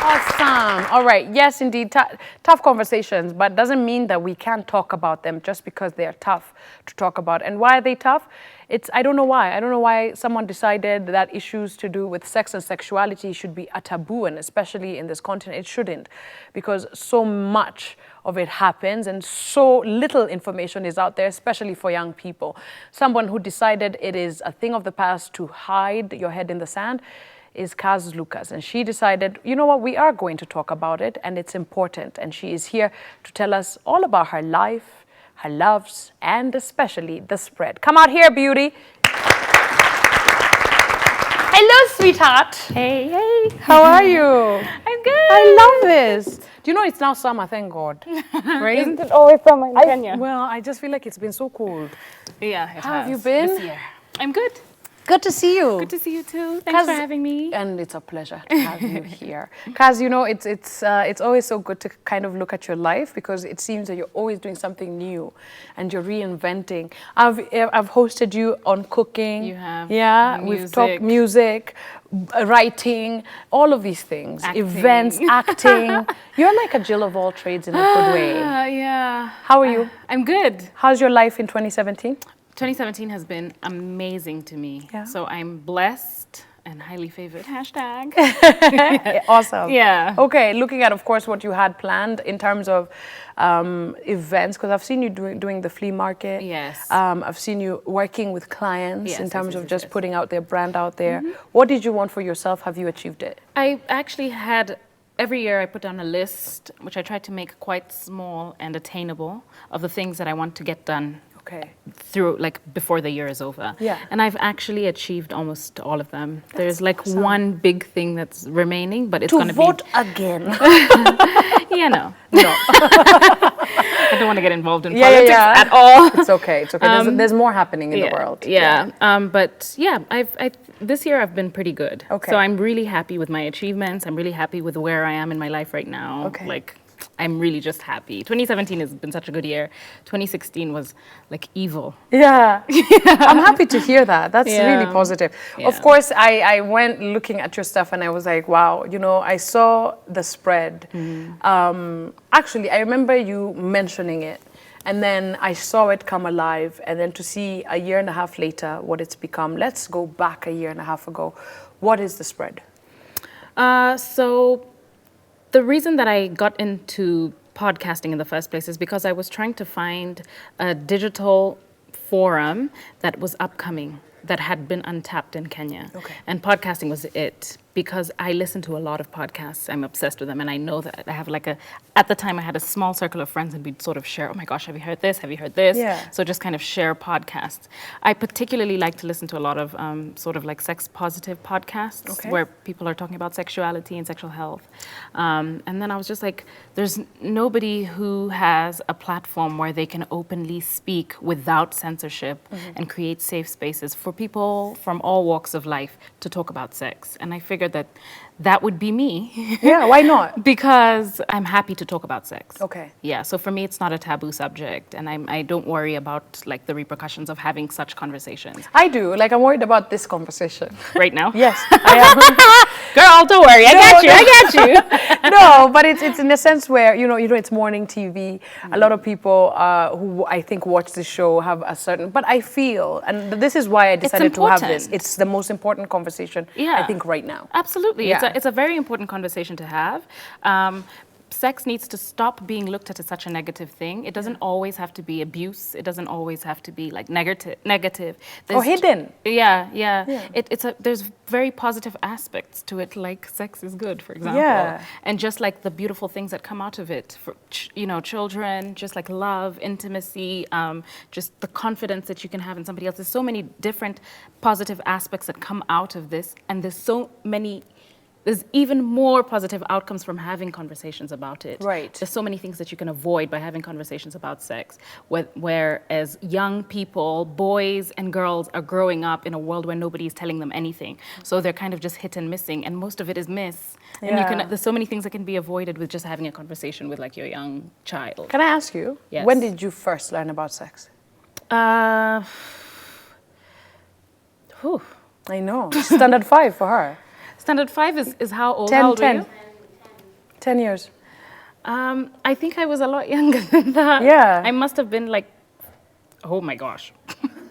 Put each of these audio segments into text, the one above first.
Awesome. All right. Yes, indeed. Tough conversations, but doesn't mean that we can't talk about them just because they are tough to talk about. And why are they tough? I don't know why. I don't know why someone decided that issues to do with sex and sexuality should be a taboo, and especially in this continent, it shouldn't, because so much of it happens and so little information is out there, especially for young people. Someone who decided it is a thing of the past to hide your head in the sand is Kaz Lucas, and she decided, you know what, we are going to talk about it, and it's important, and she is here to tell us all about her life, her loves, and especially the spread. Come out here, beauty. Hello, sweetheart. Hey, hey. How are you? I'm good. I love this. Do you know it's now summer, thank God. Right? Isn't it always summer in Kenya? Well, I just feel like it's been so cold. Yeah, How have you been? This year. I'm good. Good to see you. Good to see you too. Thanks for having me. And it's a pleasure to have you here. Kaz, you know, it's always so good to kind of look at your life, because it seems that you're always doing something new and you're reinventing. I've hosted you on cooking. You have. Yeah, we've talked music, writing, all of these things. Acting. Events, acting. You're like a Jill of all trades in a good way. Yeah. How are you? I'm good. How's your life in 2017? 2017 has been amazing to me. Yeah. So I'm blessed and highly favored. Hashtag. Awesome. Yeah. Okay, looking at, of course, what you had planned in terms of events, because I've seen you doing the flea market. Yes. I've seen you working with clients Yes, in terms yes, of yes, just yes. putting out their brand out there. What did you want for yourself? Have you achieved it? I actually had, every year I put down a list, which I tried to make quite small and attainable, of the things that I want to get done. Okay. Through, like, before the year is over. Yeah. And I've actually achieved almost all of them. There's like awesome. one big thing that's remaining, but it's To going to be... vote again. Yeah, no. No. I don't want to get involved in Yeah, politics yeah. at all. It's okay. It's okay. There's more happening in the world. Yeah. But yeah, this year I've been pretty good. Okay. So I'm really happy with my achievements. I'm really happy with where I am in my life right now. Okay. Like, I'm really just happy. 2017 has been such a good year. 2016 was like evil. Yeah. I'm happy to hear that. That's really positive. Yeah. Of course, I went looking at your stuff and I was like, wow, you know, I saw the spread. Actually, I remember you mentioning it, and then I saw it come alive, and then to see a year and a half later what it's become. Let's go back a year and a half ago. What is the spread? So the reason that I got into podcasting in the first place is because I was trying to find a digital forum that was upcoming, that had been untapped in Kenya. Okay. And podcasting was it, because I listen to a lot of podcasts. I'm obsessed with them, and I know that I have at the time I had a small circle of friends, and we'd sort of share, oh my gosh, have you heard this? Have you heard this? Yeah. So just kind of share podcasts. I particularly like to listen to a lot of sort of like sex positive podcasts, Okay. where people are talking about sexuality and sexual health. And then I was just like, there's nobody who has a platform where they can openly speak without censorship and create safe spaces for people from all walks of life to talk about sex. And I figured that would be me. Yeah, why not? Because I'm happy to talk about sex. Okay. Yeah, so for me, it's not a taboo subject, and I don't worry about like the repercussions of having such conversations. I do. Like, I'm worried about this conversation. Right now? Yes, I am. Girl, don't worry, I got you. No, but it's in a sense where, you know, it's morning TV. A lot of people who I think watch this show have a certain, but I feel, and this is why I decided to have this. important. It's the most important conversation, Yeah. I think, right now. Absolutely. Yeah. It's a very important conversation to have. Sex needs to stop being looked at as such a negative thing. It doesn't always have to be abuse. It doesn't always have to be like negative. Or hidden. Yeah. There's very positive aspects to it, like sex is good, for example. Yeah. And just like the beautiful things that come out of it for children, just like love, intimacy, just the confidence that you can have in somebody else. There's so many different positive aspects that come out of this, and there's even more positive outcomes from having conversations about it. Right. There's so many things that you can avoid by having conversations about sex. Whereas young people, boys and girls, are growing up in a world where nobody is telling them anything. So they're kind of just hit and missing, and most of it is miss. Yeah. And there's so many things that can be avoided with just having a conversation with like your young child. Can I ask you, Yes. when did you first learn about sex? Whew. I know. Standard 5 for her. Standard 5 is how old? 10, How old 10. were you? 10 years? I think I was a lot younger than that. Yeah. I must have been like, oh my gosh.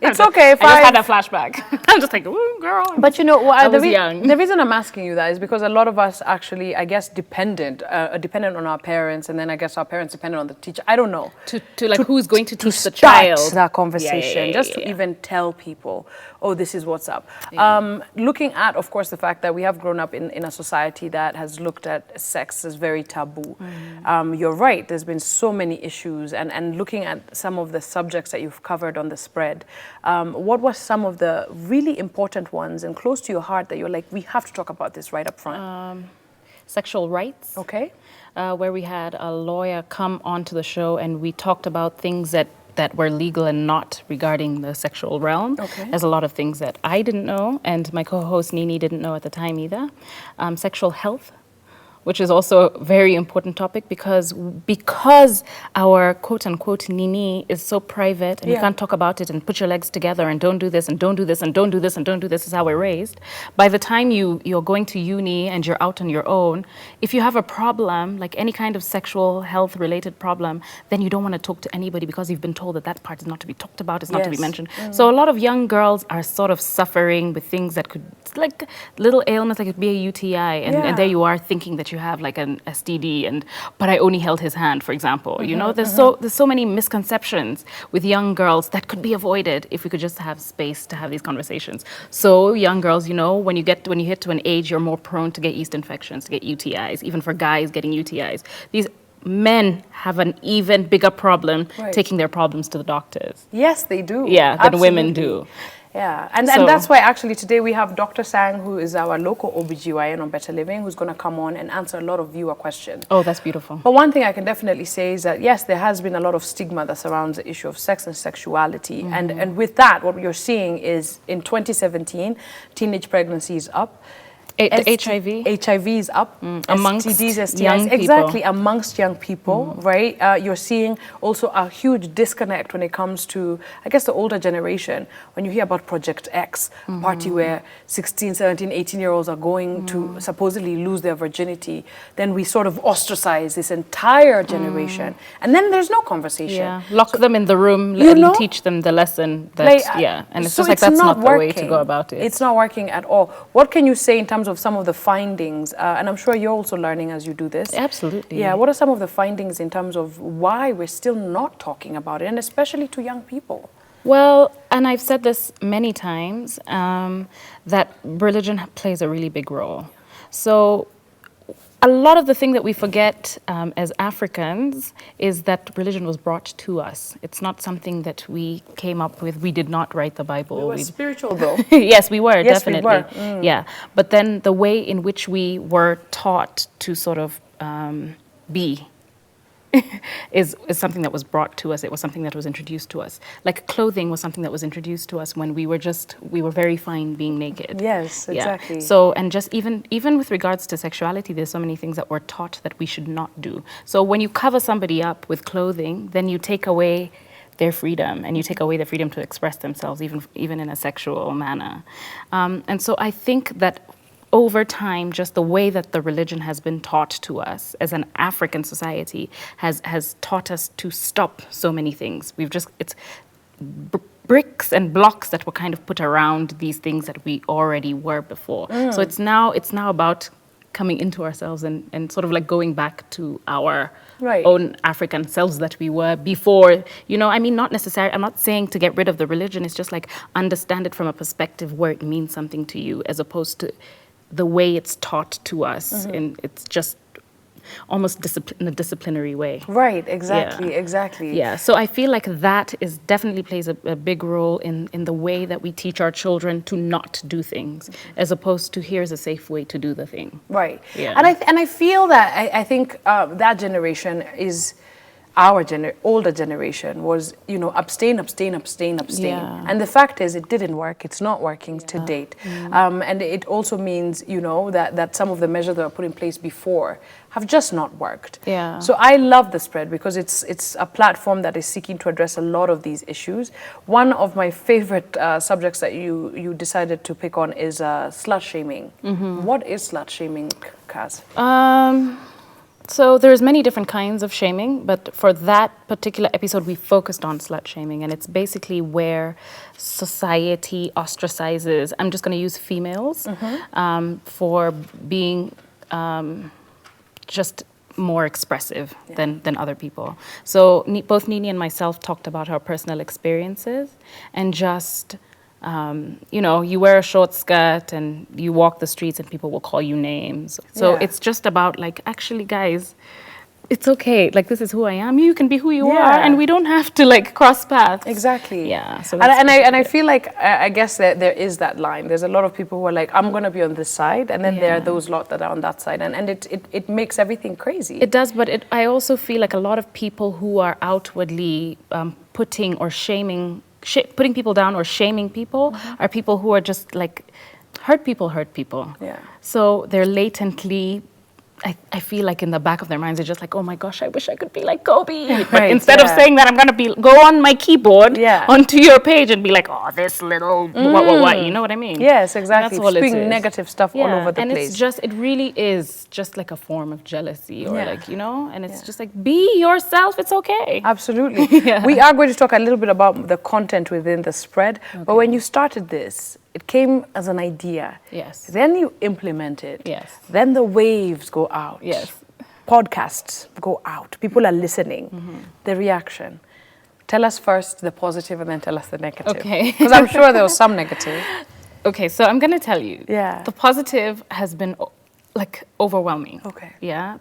It's okay. I just had a flashback. I'm just like, ooh, girl. But you know, I was young. The reason I'm asking you that is because a lot of us actually, I guess, dependent on our parents, and then I guess our parents dependent on the teacher. I don't know. To like, who's going to teach the start child that conversation, just to even tell people, oh, this is what's up. Looking at, of course, the fact that we have grown up in a society that has looked at sex as very taboo. You're right. There's been so many issues, and looking at some of the subjects that you've covered on the spread. What were some of the really important ones and close to your heart that you're like, we have to talk about this right up front? Sexual rights. Okay. Where we had a lawyer come onto the show and we talked about things that were legal and not regarding the sexual realm. Okay. There's a lot of things that I didn't know and my co-host Nini didn't know at the time either. Sexual health, which is also a very important topic because our quote-unquote Nini is so private and you can't talk about it and put your legs together and don't do this and don't do this and don't do this and don't do this is how we're raised. By the time you're going to uni and you're out on your own, if you have a problem, like any kind of sexual health related problem, then you don't want to talk to anybody because you've been told that that part is not to be talked about, it's not to be mentioned. So a lot of young girls are sort of suffering with things that could, like little ailments, like it could be a UTI and there you are thinking that you have like an STD but I only held his hand, for example. You know, there's so many misconceptions with young girls that could be avoided if we could just have space to have these conversations. So young girls, you know, when you hit to an age, you're more prone to get yeast infections, to get UTIs, even for guys getting UTIs. These men have an even bigger problem taking their problems to the doctors. Yes, they do. Yeah, than women do. Yeah, and that's why actually today we have Dr. Sang, who is our local OBGYN on Better Living, who's going to come on and answer a lot of viewer questions. Oh, that's beautiful. But one thing I can definitely say is that, yes, there has been a lot of stigma that surrounds the issue of sex and sexuality. And with that, what you're seeing is in 2017, teenage pregnancy is up. HIV is up amongst STDs, STIs, young people. exactly, amongst young people, right? You're seeing also a huge disconnect when it comes to, I guess, the older generation. When you hear about Project X, party where 16, 17, 18-year-olds are going to supposedly lose their virginity, then we sort of ostracize this entire generation. And then there's no conversation. Yeah, lock them in the room and teach them the lesson that, and it's so just like that's not the way to go about it. It's not working at all. What can you say in terms of some of the findings, and I'm sure you're also learning as you do this. Absolutely. Yeah, what are some of the findings in terms of why we're still not talking about it, and especially to young people? Well, and I've said this many times, that religion plays a really big role. So a lot of the thing that we forget as Africans is that religion was brought to us. It's not something that we came up with. We did not write the Bible. We were spiritual, though. Yes, we were, yes, definitely. We were. Yeah, but then the way in which we were taught to sort of be is something that was brought to us. It was something that was introduced to us. Like clothing was something that was introduced to us when we were very fine being naked. Yes, exactly. Yeah. So, and just even with regards to sexuality, there's so many things that we're taught that we should not do. So when you cover somebody up with clothing, then you take away their freedom and you take away their freedom to express themselves even in a sexual manner. And so I think that over time, just the way that the religion has been taught to us as an African society has taught us to stop so many things. It's bricks and blocks that were kind of put around these things that we already were before. So it's now about coming into ourselves and sort of like going back to our own African selves that we were before. You know, I mean, not necessarily, I'm not saying to get rid of the religion, it's just like understand it from a perspective where it means something to you as opposed to the way it's taught to us, and it's just almost in a disciplinary way. Right, exactly. Yeah, so I feel like that definitely plays a big role in the way that we teach our children to not do things, as opposed to here's a safe way to do the thing. Right, yeah. And I feel that I think that generation is our older generation was, you know, abstain. Yeah. And the fact is it didn't work. It's not working to date. And it also means, you know, that some of the measures that were put in place before have just not worked. Yeah. So I love the spread because it's a platform that is seeking to address a lot of these issues. One of my favorite subjects that you decided to pick on is slut shaming. What is slut shaming, Kaz? So there's many different kinds of shaming, but for that particular episode, we focused on slut shaming, and it's basically where society ostracizes, I'm just going to use females, for being just more expressive than other people. So both Nini and myself talked about our personal experiences, and just, you know, you wear a short skirt and you walk the streets and people will call you names. So it's just about like, actually guys, it's okay. Like, this is who I am. You can be who you are, and we don't have to like cross paths. Exactly. Yeah. So and I feel like I guess that there is that line. There's a lot of people who are like, I'm gonna be on this side, and then there are those lot that are on that side, and it makes everything crazy. It does, but I also feel like a lot of people who are outwardly putting or shaming, putting people down or shaming people are people who are just like hurt people. Yeah. So they're latently, I feel like in the back of their minds, they're just like, oh my gosh, I wish I could be like Kobi. But instead of saying that, I'm going to go on my keyboard onto your page and be like, oh, this little what, you know what I mean? Yes, exactly. That's all Spewing negative stuff all over the place. And it's just, it really is just like a form of jealousy or like, you know, and it's just like, be yourself, it's okay. Absolutely. We are going to talk a little bit about the content within the spread, but when you started this, it came as an idea. Yes. Then you implement it. Yes. Then the waves go out. Yes. Podcasts go out. People are listening. The reaction. Tell us first the positive and then tell us the negative. Okay. Because I'm sure there was some negative. Okay, so I'm going to tell you. Yeah. The positive has been like overwhelming. Okay. Yeah,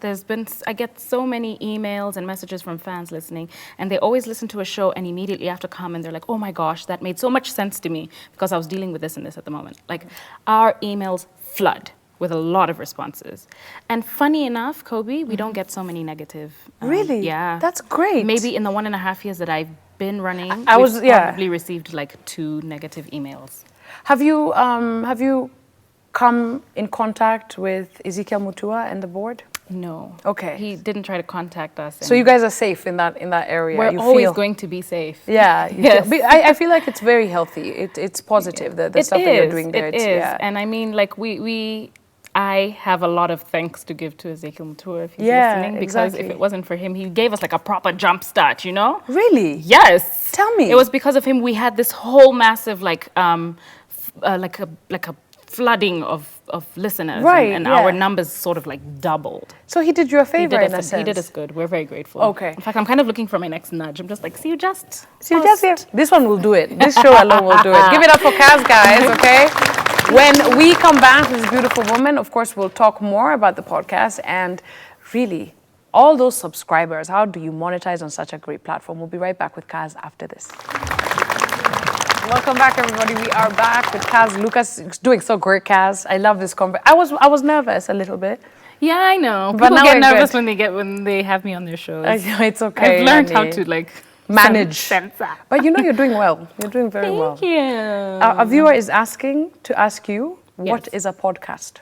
I get so many emails and messages from fans listening, and they always listen to a show and immediately after comment, they're like, oh my gosh, that made so much sense to me because I was dealing with this and this at the moment. Like, our emails flood with a lot of responses. And funny enough, Kobi, we don't get so many negative. Really? Yeah. That's great. Maybe in the 1.5 years that I've been running, we've probably received like 2 negative emails. Have you come in contact with Ezekiel Mutua and the board? No. Okay. He didn't try to contact us. So you guys are safe in that area. We're always going to be safe. Yeah. Yes. I feel like it's very healthy. It's positive. The stuff that you're doing there. It is. And I mean, like I have a lot of thanks to give to Ezekiel Mutua if he's listening, because if it wasn't for him, he gave us like a proper jump start, you know? Really? Yes. Tell me. It was because of him we had this whole massive like a flooding of listeners, and our numbers sort of like doubled. So he did you a favor in a sense. He did us good. We're very grateful. Okay. In fact, I'm kind of looking for my next nudge. I'm just like, this one will do it. This show alone will do it. Give it up for Kazz, guys, okay? When we come back with this beautiful woman, of course, we'll talk more about the podcast and really all those subscribers. How do you monetize on such a great platform? We'll be right back with Kazz after this. Welcome back, everybody. We are back with Kaz Lucas. It's doing so great, Kaz. I love this conversation. I was nervous a little bit. Yeah, I know. But people get nervous when they have me on their shows. It's okay. I've learned how to like manage. Censor. But you know you're doing well. You're doing very well. Thank you. A viewer is asking to ask you, what is a podcast?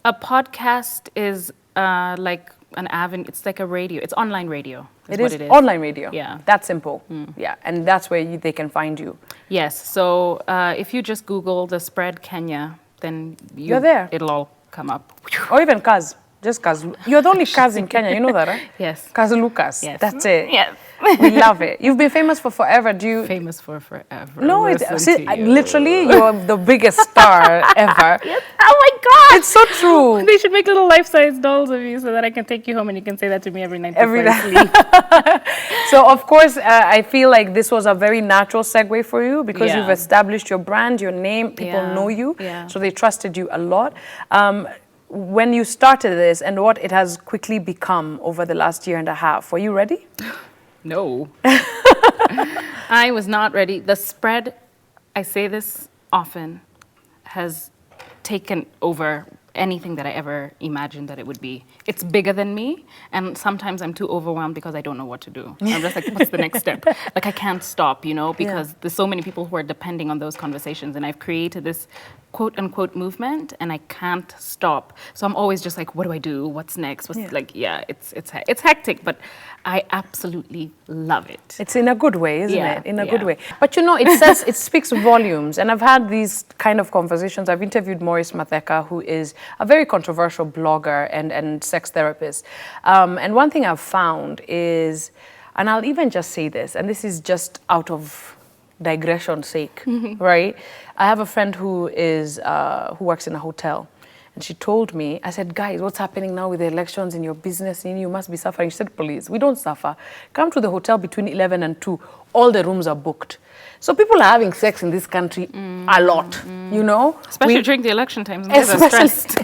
A podcast is like an avenue. It's like a radio. It's online radio. It is online radio. Yeah. That's simple. Yeah, and that's where they can find you. Yes. So if you just Google the spread Kenya, then you're there. It'll all come up. Or even Kaz. Just Kaz. You're the only Kaz in Kenya. You know that, right? Yes. Kaz Lucas. Yes. That's it. Yes. We love it. You've been famous for forever. Famous for forever. No, literally, you're the biggest star ever. Yes. Oh my God. It's so true. They should make little life-size dolls of you so that I can take you home and you can say that to me every night before I sleep. So, of course, I feel like this was a very natural segue for you because you've established your brand, your name, people know you. Yeah. So they trusted you a lot. When you started this and what it has quickly become over the last 1.5 years, were you ready? No. I was not ready. The spread, I say this often, has taken over anything that I ever imagined that it would be. It's bigger than me, and sometimes I'm too overwhelmed because I don't know what to do. I'm just like, what's the next step? Like, I can't stop, you know, because there's so many people who are depending on those conversations, and I've created this quote-unquote movement, and I can't stop. So I'm always just like, what do I do? What's next? It's hectic, but I absolutely love it. It's in a good way, isn't it? In a good way. But you know, it speaks volumes, and I've had these kind of conversations. I've interviewed Maurice Matheka, who is a very controversial blogger and sex therapist. And one thing I've found is, and I'll even just say this, and this is just out of digression's sake, right? I have a friend who works in a hotel. And she told me, I said, guys, what's happening now with the elections in your business? You must be suffering. She said, please, we don't suffer. Come to the hotel between 11 and 2. All the rooms are booked. So people are having sex in this country a lot, you know? Especially during the election times. And they're stressed.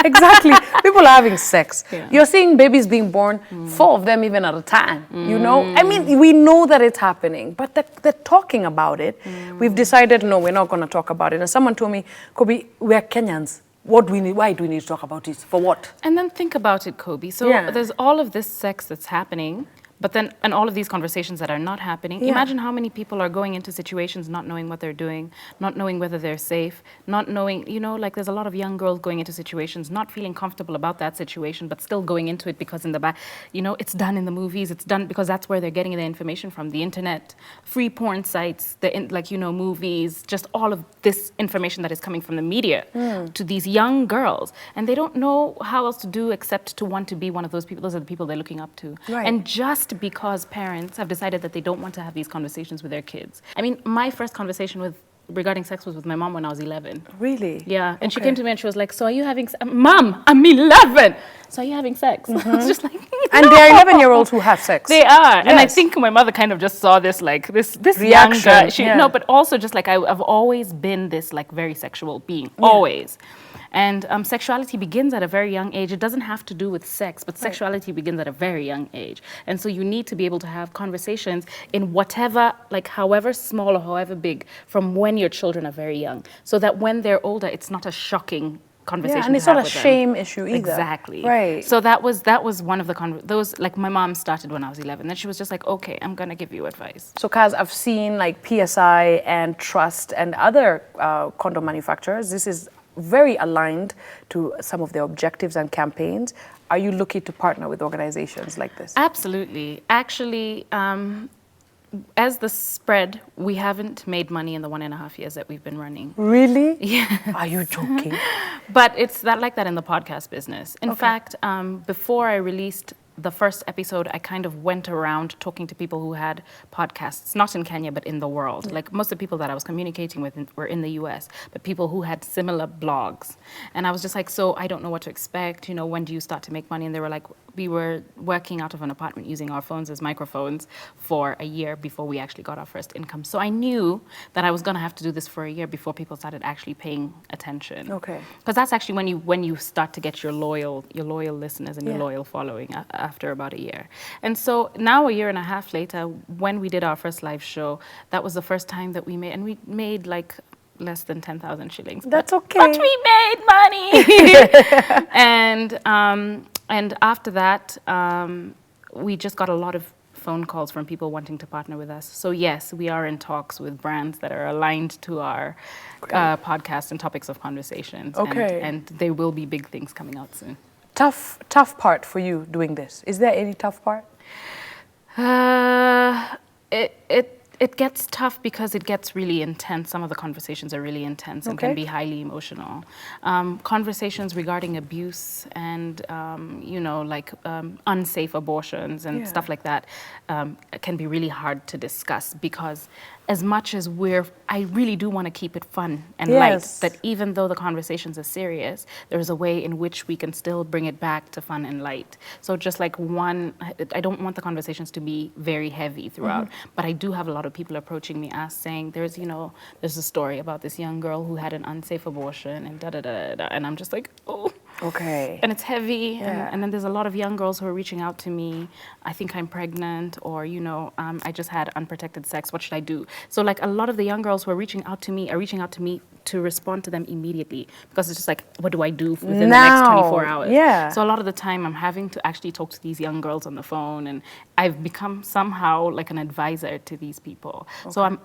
Exactly. People are having sex. Yeah. You're seeing babies being born, 4 of them even at a time, you know? I mean, we know that it's happening, but they're talking about it. We've decided, no, we're not going to talk about it. And someone told me, Kobi, we're Kenyans. What do we need? Why do we need to talk about it? For what? And then think about it, Kobi. So there's all of this sex that's happening, but then, and all of these conversations that are not happening. Yeah. Imagine how many people are going into situations not knowing what they're doing, not knowing whether they're safe, not knowing, you know, like there's a lot of young girls going into situations, not feeling comfortable about that situation, but still going into it because in the back, you know, it's done in the movies, it's done because that's where they're getting the information from, the internet, free porn sites, movies, just all of this information that is coming from the media to these young girls. And they don't know how else to do except to want to be one of those people. Those are the people they're looking up to. Right. And just because parents have decided that they don't want to have these conversations with their kids. I mean, my first conversation regarding sex was with my mom when I was 11. Really? Yeah. And she came to me and she was like, so are you having sex? Mom, I'm 11. So are you having sex? I was just like, no. And there are 11-year-olds who have sex. They are. Yes. And I think my mother kind of just saw this, like, this reaction. Young girl. No, but also just like, I've always been this, like, very sexual being. Always. And sexuality begins at a very young age. It doesn't have to do with sex, but sexuality begins at a very young age. And so you need to be able to have conversations in whatever, like however small or however big, from when your children are very young, so that when they're older, it's not a shocking conversation. Yeah, and it's not a shame issue either. Exactly. Right. So that was one of the like my mom started when I was 11. Then she was just like, okay, I'm gonna give you advice. So Kaz, I've seen like PSI and Trust and other condom manufacturers. This is very aligned to some of their objectives and campaigns. Are you looking to partner with organizations like this? Absolutely. Actually, as the spread, we haven't made money in the 1.5 years that we've been running. Really? Yeah. Are you joking? But it's like that in the podcast business. In fact, before I released the first episode, I kind of went around talking to people who had podcasts, not in Kenya, but in the world. Yeah. Like most of the people that I was communicating with were in the US, but people who had similar blogs. And I was just like, so I don't know what to expect. You know, when do you start to make money? And they were like, we were working out of an apartment using our phones as microphones for a year before we actually got our first income. So I knew that I was going to have to do this for a year before people started actually paying attention. Okay. Because that's actually when you start to get your loyal listeners and your loyal following after about a year. And so now 1.5 years later, when we did our first live show, that was the first time that we made like less than 10,000 shillings. That's okay. But we made money. And after that, we just got a lot of phone calls from people wanting to partner with us. So yes, we are in talks with brands that are aligned to our podcast and topics of conversations. Okay. And there will be big things coming out soon. Tough part for you doing this. Is there any tough part? It gets tough because it gets really intense. Some of the conversations are really intense and can be highly emotional. Conversations regarding abuse and, unsafe abortions and stuff like that can be really hard to discuss because as much as I really do want to keep it fun and light, that even though the conversations are serious, there's a way in which we can still bring it back to fun and light. So just like I don't want the conversations to be very heavy throughout, but I do have a lot of people approaching me saying, there's a story about this young girl who had an unsafe abortion and da-da-da-da, and I'm just like, oh. Okay. And it's heavy, and then there's a lot of young girls who are reaching out to me, I think I'm pregnant, or, I just had unprotected sex, what should I do? So like a lot of the young girls who are reaching out to me to respond to them immediately, because it's just like, what do I do within the next 24 hours? Yeah. So a lot of the time I'm having to actually talk to these young girls on the phone, and I've become somehow like an advisor to these people. Okay. So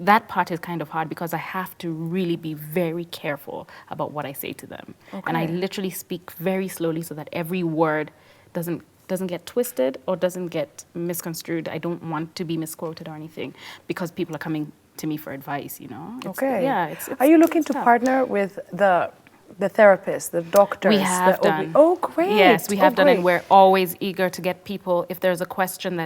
that part is kind of hard because I have to really be very careful about what I say to them. Okay. And I literally speak very slowly so that every word doesn't get twisted or doesn't get misconstrued. I don't want to be misquoted or anything because people are coming to me for advice, Okay. Are you looking to partner with the The therapists, the doctors. We have done. Oh, great. Yes, we have done, great. and we're always eager to get people, if there's a question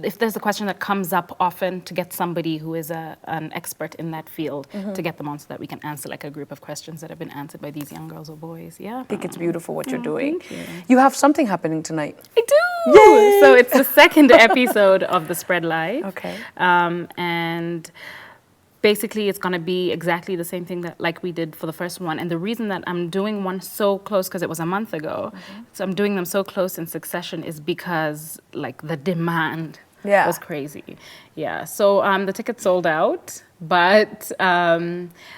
if there's a question that comes up often, to get somebody who is an expert in that field to get them on so that we can answer like a group of questions that have been answered by these young girls or boys. Yeah. I think it's beautiful what you're doing. Thank you. You have something happening tonight. I do. Yay! So it's the second episode of the Spread Live. Okay. And basically it's going to be exactly the same thing that like we did for the first one. And the reason that I'm doing one so close, because it was a month ago, so I'm doing them so close in succession, is because like the demand was crazy. Yeah. So the tickets sold out, but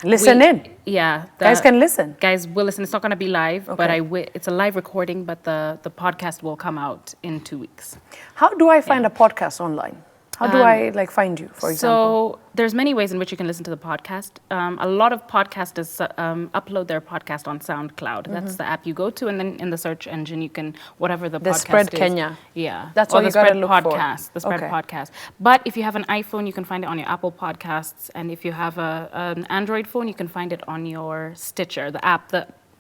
listen in. Yeah. Guys can listen. Guys will listen. It's not going to be live, but it's a live recording, but the podcast will come out in 2 weeks. How do I find a podcast online? How do I like find you, for example? So there's many ways in which you can listen to the podcast. A lot of podcasters upload their podcast on SoundCloud. That's the app you go to, and then in the search engine you can, whatever the podcast Spread is. Kenya. Yeah. That's all you gotta look podcast, for. The Spread podcast. But if you have an iPhone, you can find it on your Apple Podcasts. And if you have an Android phone, you can find it on your Stitcher. The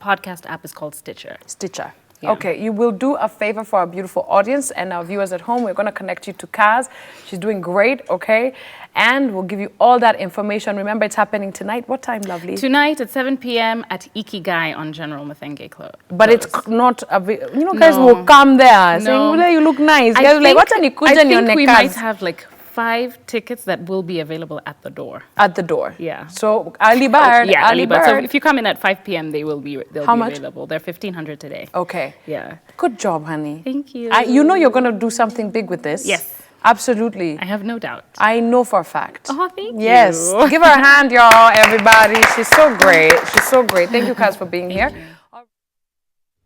podcast app is called Stitcher. Stitcher. Yeah. Okay, you will do a favor for our beautiful audience and our viewers at home. We're going to connect you to Kazz. She's doing great, okay? And we'll give you all that information. Remember, it's happening tonight. What time, lovely? Tonight at 7 p.m. at Ikigai on General Mathenge Club. But it's not, guys will come there saying, well, you look nice. Guys will like, what's any kuja I think we might have like 5 tickets that will be available at the door. At the door? Yeah. So, early bird. Yeah, early bird. So if you come in at 5 p.m., they'll be much? available. They're $1,500 today. Okay. Yeah. Good job, honey. Thank you. You know you're going to do something big with this. Yes. Absolutely. I have no doubt. I know for a fact. Oh, thank you. Yes. Give her a hand, y'all, everybody. She's so great. She's so great. Thank you, Kazz, for being here.